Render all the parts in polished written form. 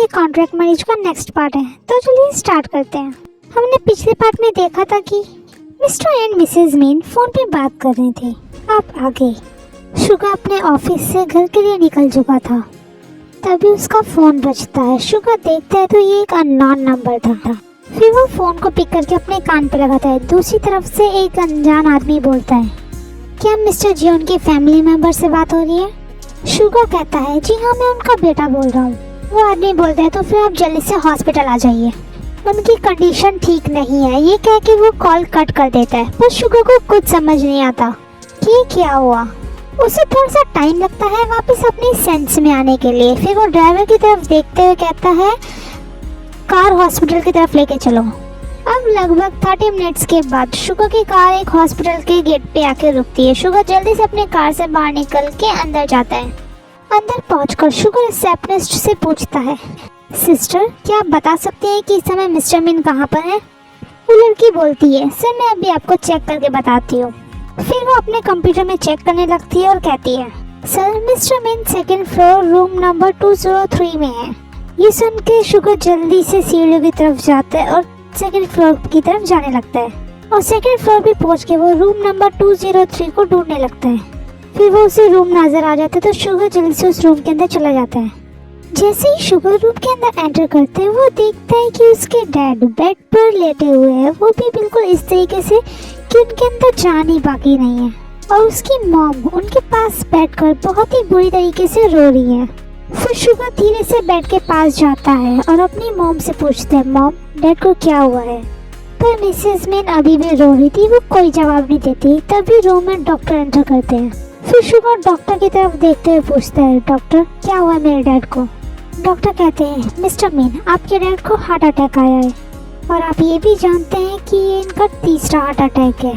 Contract मरीज का next part है, तो चलिए स्टार्ट करते हैं। हमने पिछले पार्ट में देखा था कि मिस्टर एंड मिसेज मीन फोन पे बात कर रहे थे। अब आगे शुगा अपने ऑफिस से घर के लिए निकल चुका था, तभी उसका फोन बजता है। शुगा देखता है तो ये एक अननोन नंबर था। फिर वो फोन को पिक करके अपने कान पे लगाता है। दूसरी तरफ से एक अनजान आदमी बोलता है, क्या मिस्टर जियोन के फैमिली मेंबर से बात हो रही है? शुगा कहता है, जी हाँ, मैं उनका बेटा बोल रहा हूँ। वो आदमी बोलता है, तो फिर आप जल्दी से हॉस्पिटल आ जाइए, उनकी कंडीशन ठीक नहीं है। ये कह के वो कॉल कट कर देता है। पर शुगा को कुछ समझ नहीं आता कि ये क्या हुआ। उसे थोड़ा सा टाइम लगता है वापस अपनी सेंस में आने के लिए। फिर वो ड्राइवर की तरफ देखते हुए कहता है, कार हॉस्पिटल की तरफ लेके चलो। अब लगभग 30 मिनट्स के बाद शुगा की कार एक हॉस्पिटल के गेट पे आके रुकती है। शुगा जल्दी से अपनी कार से बाहर निकल के अंदर जाता है। अंदर पहुंचकर शुगा रिसेप्शनिस्ट से पूछता है, सिस्टर, क्या आप बता सकते हैं कि इस समय मिस्टर मीन कहाँ पर है? वो लड़की बोलती है, सर मैं अभी आपको चेक करके बताती हूँ। फिर वो अपने कंप्यूटर में चेक करने लगती है और कहती है, sir mister mean 2nd floor room number 203 में है। ये सुन के शुगर जल्दी से सीढ़ियों की तरफ जाता है और 2nd फ्लोर की तरफ जाने लगता है और 2nd फ्लोर पे पहुंच के वो रूम नंबर 203 को ढूंढने लगता है। फिर वो उसे रूम नजर आ जाता है तो शुगर जल्दी से उस रूम के अंदर चला जाता है। जैसे ही शुगर रूम के अंदर एंटर करते हैं वो देखता है कि उसके डैड बेड पर लेटे हुए हैं, वो भी बिल्कुल इस तरीके से कि उनके अंदर जान ही बाकी नहीं है। और उसकी मॉम उनके पास बैठकर बहुत ही बुरी तरीके से रो रही है। फिर शुगर धीरे से बेड के पास जाता है और अपनी मॉम से पूछता है, मॉम डैड को क्या हुआ है? पर मिसेस मीन अभी भी रो रही थी, वो कोई जवाब नहीं देती। तभी रूम में डॉक्टर एंटर करते हैं। फिर शुगर डॉक्टर की तरफ देखते हुए पूछता है, डॉक्टर क्या हुआ मेरे डैड को? डॉक्टर कहते हैं, मिस्टर मीन आपके डैड को हार्ट अटैक आया है और आप ये भी जानते हैं कि ये इनका 3रा हार्ट अटैक है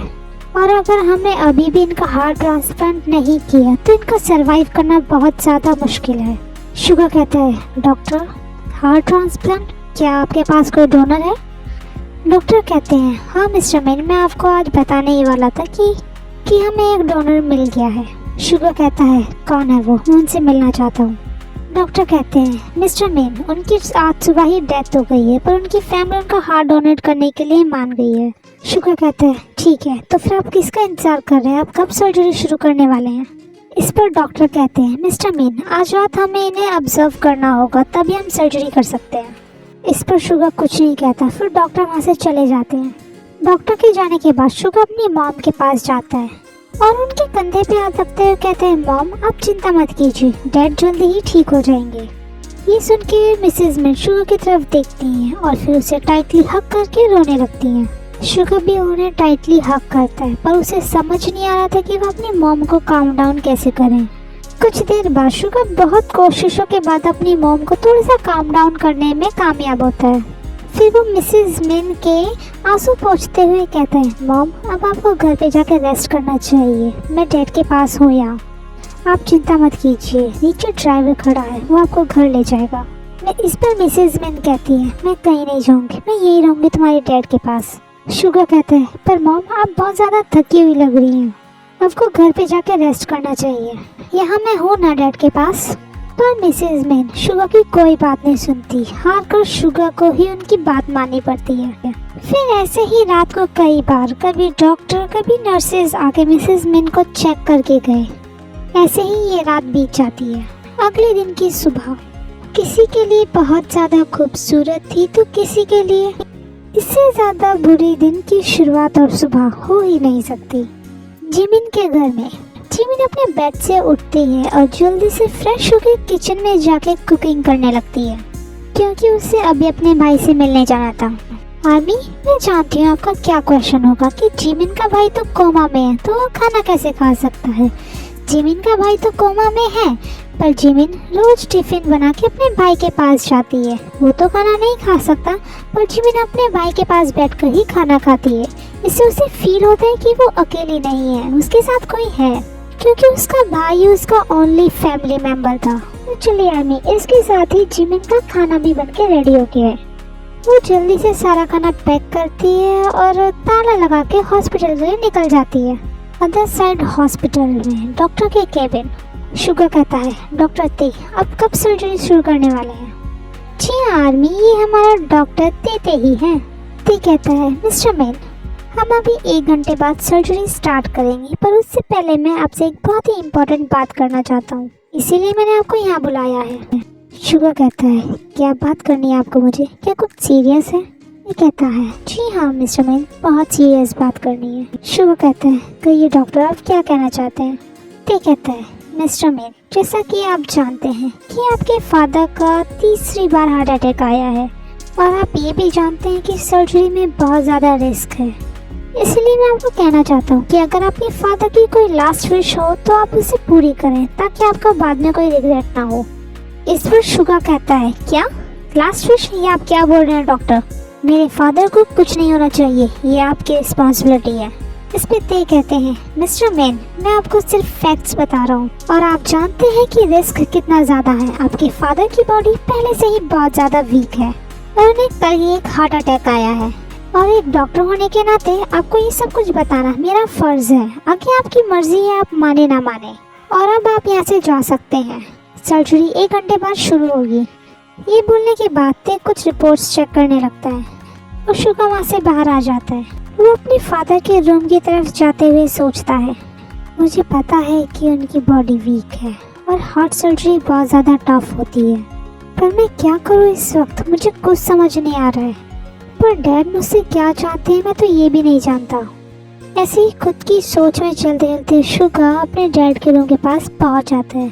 और अगर हमने अभी भी इनका हार्ट ट्रांसप्लांट नहीं किया तो इनका सरवाइव करना बहुत ज़्यादा मुश्किल है। शुगर कहता है, डॉक्टर हार्ट ट्रांसप्लांट, क्या आपके पास कोई डोनर है? डॉक्टर कहते हैं, हाँ मिस्टर मीन, मैं आपको आज बताने ही वाला था कि हमें एक डोनर मिल गया है। शुगर कहता है, कौन है वो? मैं उनसे मिलना चाहता हूँ। डॉक्टर कहते हैं, मिस्टर मीन उनकी आज सुबह ही डेथ हो गई है पर उनकी फैमिली उनका हार्ट डोनेट करने के लिए मान गई है। शुगर कहते हैं, ठीक है, तो फिर आप किसका इंतजार कर रहे हैं? आप कब सर्जरी शुरू करने वाले हैं? इस पर डॉक्टर कहते हैं, मिस्टर मीन आज रात हमें इन्हें ऑब्जर्व करना होगा, तभी हम सर्जरी कर सकते हैं। इस पर शुगर कुछ नहीं कहता। फिर डॉक्टर वहाँ से चले जाते हैं। डॉक्टर के जाने के बाद शुगर अपनी मॉम के पास जाता है और उनके कंधे पे हाथ रखते हुए कहते हैं, मॉम आप चिंता मत कीजिए, डैड जल्दी ही ठीक हो जाएंगे। ये सुन के मिसेज मीन शुगर की तरफ देखती हैं और फिर उसे टाइटली हक करके रोने लगती हैं। शुगर भी उन्हें टाइटली हक करता है पर उसे समझ नहीं आ रहा था कि वो अपनी मॉम को काम डाउन कैसे करें। कुछ देर बाद शुगर बहुत कोशिशों के बाद अपनी मॉम को थोड़ा सा काम डाउन करने में कामयाब होता है। फिर वो मिसेज मीन के आंसू पोंछते हुए कहता है, मॉम अब आपको घर पे जाकर रेस्ट करना चाहिए, मैं डैड के पास हूँ यहाँ, आप चिंता मत कीजिए, नीचे ड्राइवर खड़ा है, वो आपको घर ले जाएगा। मैं इस पर मिसेज मीन कहती है, मैं कहीं नहीं जाऊँगी, मैं यही रहूँगी तुम्हारे डैड के पास। शुगर कहता है, पर मॉम आप बहुत ज़्यादा थकी हुई लग रही हैं, आपको घर पे जाकर रेस्ट करना चाहिए, यहाँ मैं हूँ ना डैड के पास। पर मिसेज मीन शुगर की कोई बात नहीं सुनती, हार कर शुगर को ही उनकी बात माननी पड़ती है। फिर ऐसे ही रात को कई बार कभी डॉक्टर कभी नर्सेज आके मिसेज मीन को चेक करके गए। ऐसे ही ये रात बीत जाती है। अगले दिन की सुबह किसी के लिए बहुत ज़्यादा खूबसूरत थी तो किसी के लिए इससे ज़्यादा बुरी दिन की शुरुआत और सुबह हो ही नहीं सकती। जिमिन के घर में जिमिन अपने बेड से उठती है और जल्दी से फ्रेश होकर किचन में जाके कुकिंग करने लगती है क्योंकि उसे अभी अपने भाई से मिलने जाना था। आर्मी, मैं जानती हूँ आपका क्या क्वेश्चन होगा कि जिमिन का भाई तो कोमा में है तो वो खाना कैसे खा सकता है। जिमिन का भाई तो कोमा में है पर जिमिन रोज टिफिन बना के अपने भाई के पास जाती है, वो तो खाना नहीं खा सकता पर जिमिन अपने भाई के पास बैठकर ही खाना खाती है। इससे उसे फील होता है कि वो अकेली नहीं है, उसके साथ कोई है क्योंकि उसका भाई उसका ओनली फैमिली मेंबर था। तो चलिए आर्मी, इसके साथ ही जिमिन का खाना भी बन के रेडी हो गया है। वो जल्दी से सारा खाना पैक करती है और ताला लगा के हॉस्पिटल के लिए निकल जाती है। अदर साइड हॉस्पिटल में डॉक्टर के केबिन। शुगर कहता है, डॉक्टर ती अब कब सर्जरी शुरू करने वाले हैं? जी हाँ आर्मी, ये हमारा डॉक्टर देते ही हैं। ते कहता है मिस्टर मैन, हम अभी 1 घंटे बाद सर्जरी स्टार्ट करेंगे, पर उससे पहले मैं आपसे एक बहुत ही इम्पोर्टेंट बात करना चाहता हूँ, इसीलिए मैंने आपको यहाँ बुलाया है। शुगर कहता है क्या बात करनी है आपको मुझे, क्या कुछ सीरियस है? ये कहता है जी हाँ मिस्टर मैन, बहुत सीरियस बात करनी है। शुगर कहता है कहिए डॉक्टर, आप क्या कहना चाहते हैं? ते कहता है मिस्टर मैन, जैसा कि आप जानते हैं कि आपके फादर का तीसरी बार हार्ट अटैक आया है, और आप ये भी जानते हैं कि सर्जरी में बहुत ज़्यादा रिस्क है। इसलिए मैं आपको कहना चाहता हूँ कि अगर आपके फादर की कोई लास्ट विश हो तो आप उसे पूरी करें, ताकि आपका बाद में कोई रिग्रेट ना हो। इस पर शुगर कहता है क्या लास्ट विश, ये आप क्या बोल रहे हैं डॉक्टर? मेरे फादर को कुछ नहीं होना चाहिए, ये आपकी रिस्पॉन्सिबिलिटी है। इस पे ते कहते हैं मिस्टर मैन, मैं आपको सिर्फ फैक्ट्स बता रहा हूँ, और आप जानते हैं कि रिस्क कितना ज़्यादा है। आपके फादर की बॉडी पहले से ही बहुत ज़्यादा वीक है, और उन्हें कल ही एक हार्ट अटैक आया है, और एक डॉक्टर होने के नाते आपको ये सब कुछ बताना मेरा फ़र्ज़ है। आगे आपकी मर्ज़ी है, आप माने ना माने। और अब आप यहाँ से जा सकते हैं, सर्जरी 1 घंटे बाद शुरू होगी। ये बोलने के बाद ते कुछ रिपोर्ट्स चेक करने लगता है, और शुगर वहाँ से बाहर आ जाता है। वो अपने फादर के रूम की तरफ जाते हुए सोचता है, मुझे पता है कि उनकी बॉडी वीक है और हार्ट सर्जरी बहुत ज़्यादा टफ होती है, पर मैं क्या करूँ इस वक्त, मुझे कुछ समझ नहीं आ रहा है। पर डैड मुझसे क्या चाहते हैं मैं तो ये भी नहीं जानता। ऐसे ही खुद की सोच में चलते चलते शुगर अपने डैड के रूम के पास पहुँच जाता है।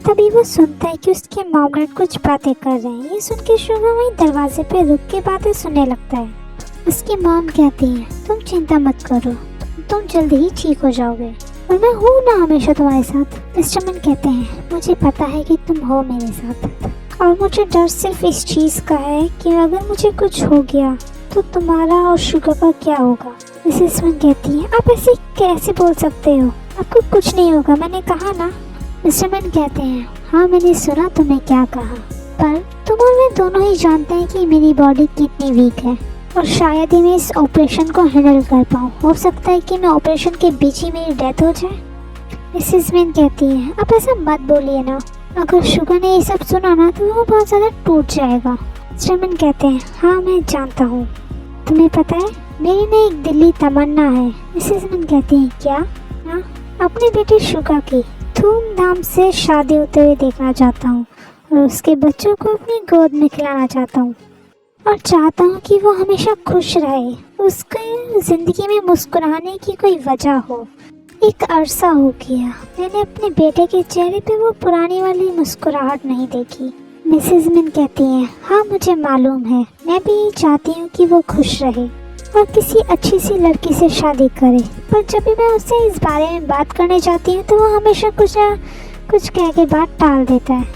तभी वो सुनता है कि उसके मॉम डैड कुछ बातें कर रहे हैं। ये सुन के शुगर वहीं दरवाजे पे रुक के बातें सुनने लगता है। उसकी मॉम कहती है तुम चिंता मत करो, तुम जल्दी ही ठीक हो जाओगे, और मैं हूँ ना हमेशा तुम्हारे साथ। मिस्टर मैन कहते हैं मुझे पता है कि तुम हो मेरे साथ, और मुझे डर सिर्फ इस चीज़ का है कि अगर मुझे कुछ हो गया तो तुम्हारा और शुगर का क्या होगा। मिसेस मैन कहती है आप ऐसे कैसे बोल सकते हो, आपको कुछ नहीं होगा, मैंने कहा ना। मिस्टर मैन कहते हैं हाँ मैंने सुना तुमने क्या कहा, पर तुम और मैं दोनों ही जानते हैं कि मेरी बॉडी कितनी वीक है, और शायद ही मैं इस ऑपरेशन को हैंडल कर पाऊँ। हो सकता है कि मैं ऑपरेशन के बीच ही मेरी डेथ हो जाए। मिसेस मैन कहती है आप ऐसा मत बोलिए ना, अगर शुगर ने ये सब सुना ना तो वो बहुत ज़्यादा टूट जाएगा। मिस्टर मैन कहते हैं हाँ मैं जानता हूँ, तुम्हें पता है मेरी ना एक दिल्ली तमन्ना है। मिसेस मैन कहती हैं क्या? हाँ, अपने बेटे शुगर की धूमधाम से शादी होते हुए देखना चाहता हूँ, और उसके बच्चों को अपनी गोद में खिलाना चाहता हूँ, और चाहता हूँ कि वो हमेशा खुश रहे, उसके ज़िंदगी में मुस्कुराने की कोई वजह हो। एक अरसा हो गया मैंने अपने बेटे के चेहरे पे वो पुरानी वाली मुस्कुराहट नहीं देखी। मिसेस मैन कहती हैं हाँ मुझे मालूम है, मैं भी चाहती हूँ कि वो खुश रहे और किसी अच्छी सी लड़की से शादी करे, पर जब भी मैं उससे इस बारे में बात करने जाती हूँ तो वो हमेशा कुछ ना कुछ कह के बात टाल देता है।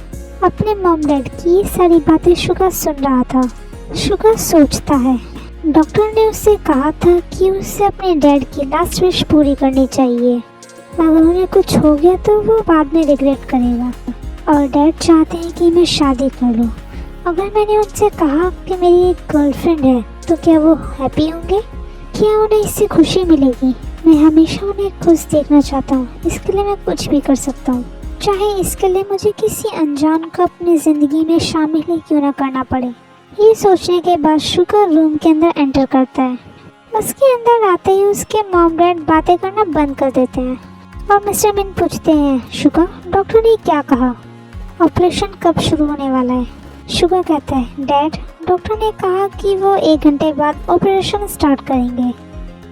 अपने मॉम डैड की ये सारी बातें शुगर सुन रहा था। शुगर सोचता है डॉक्टर ने उससे कहा था कि उसे अपने डैड की लास्ट विश पूरी करनी चाहिए, अगर उन्हें कुछ हो गया तो वो बाद में रिग्रेट करेगा, और डैड चाहते हैं कि मैं शादी कर लूँ। अगर मैंने उनसे कहा कि मेरी एक गर्लफ्रेंड है तो क्या वो हैप्पी होंगे? क्या उन्हें इससे खुशी मिलेगी? मैं हमेशा उन्हें खुश देखना चाहता हूँ, इसके लिए मैं कुछ भी कर सकता हूँ, चाहे इसके लिए मुझे किसी अनजान को अपनी ज़िंदगी में शामिल ही क्यों ना करना पड़े। ये सोचने के बाद शुगर रूम के अंदर एंटर करता है। उसके अंदर आते ही उसके मॉम डैड बातें करना बंद कर देते हैं, और मिस्टर मैन पूछते हैं शुगर डॉक्टर ने क्या कहा, ऑपरेशन कब शुरू होने वाला है? शुगर कहता है डैड डॉक्टर ने कहा कि वो 1 घंटे बाद ऑपरेशन स्टार्ट करेंगे,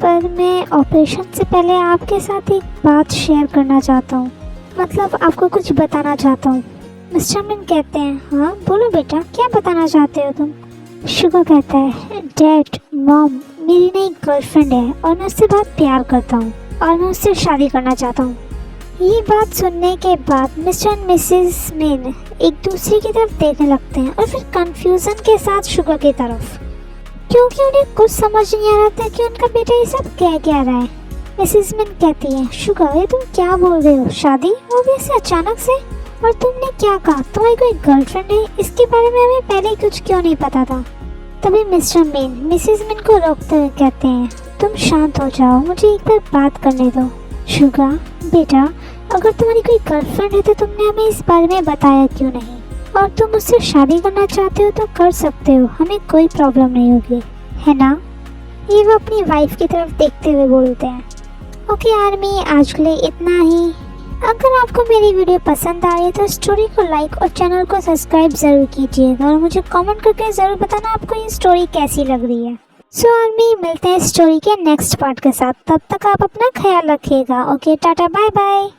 पर मैं ऑपरेशन से पहले आपके साथ एक बात शेयर करना चाहता हूँ, मतलब आपको कुछ बताना चाहता हूँ। मिस्टर मैन कहते हैं हाँ बोलो बेटा, क्या बताना चाहते हो तुम? शुगर कहता है डैड मॉम मेरी ना एक गर्लफ्रेंड है, और मैं उससे बहुत प्यार करता हूँ, और मैं उससे शादी करना चाहता हूँ। ये बात सुनने के बाद मिस्टर एंड मिसेस मैन एक दूसरे की तरफ देखने लगते हैं, और फिर कंफ्यूजन के साथ शुगर की तरफ, क्योंकि उन्हें कुछ समझ नहीं आ रहा था कि उनका बेटा ये सब कह क्या रहा है। मिसेस मैन कहती है शुगर ये तुम क्या बोल रहे हो, शादी हो गई ऐसे अचानक से, और तुमने क्या कहा तुम्हारी कोई गर्लफ्रेंड है, इसके बारे में हमें पहले कुछ क्यों नहीं पता था? तभी मिस्टर मैन मिसेस मैन को रोकते हुए कहते हैं तुम शांत हो जाओ, मुझे एक बार बात करने दो। शुगर बेटा अगर तुम्हारी कोई गर्लफ्रेंड है तो तुमने हमें इस बारे में बताया क्यों नहीं? और तुम मुझसे शादी करना चाहते हो तो कर सकते हो, हमें कोई प्रॉब्लम नहीं होगी, है ना? ये वो अपनी वाइफ की तरफ देखते हुए बोलते हैं। ओके आर्मी, आज के लिए इतना ही। अगर आपको मेरी वीडियो पसंद आई है तो स्टोरी को लाइक और चैनल को सब्सक्राइब ज़रूर कीजिएगा और मुझे कमेंट करके ज़रूर बताना आपको ये स्टोरी कैसी लग रही है। सो आर्मी, मिलते हैं स्टोरी के नेक्स्ट पार्ट के साथ। तब तक आप अपना ख्याल रखिएगा। Okay, tata, bye bye.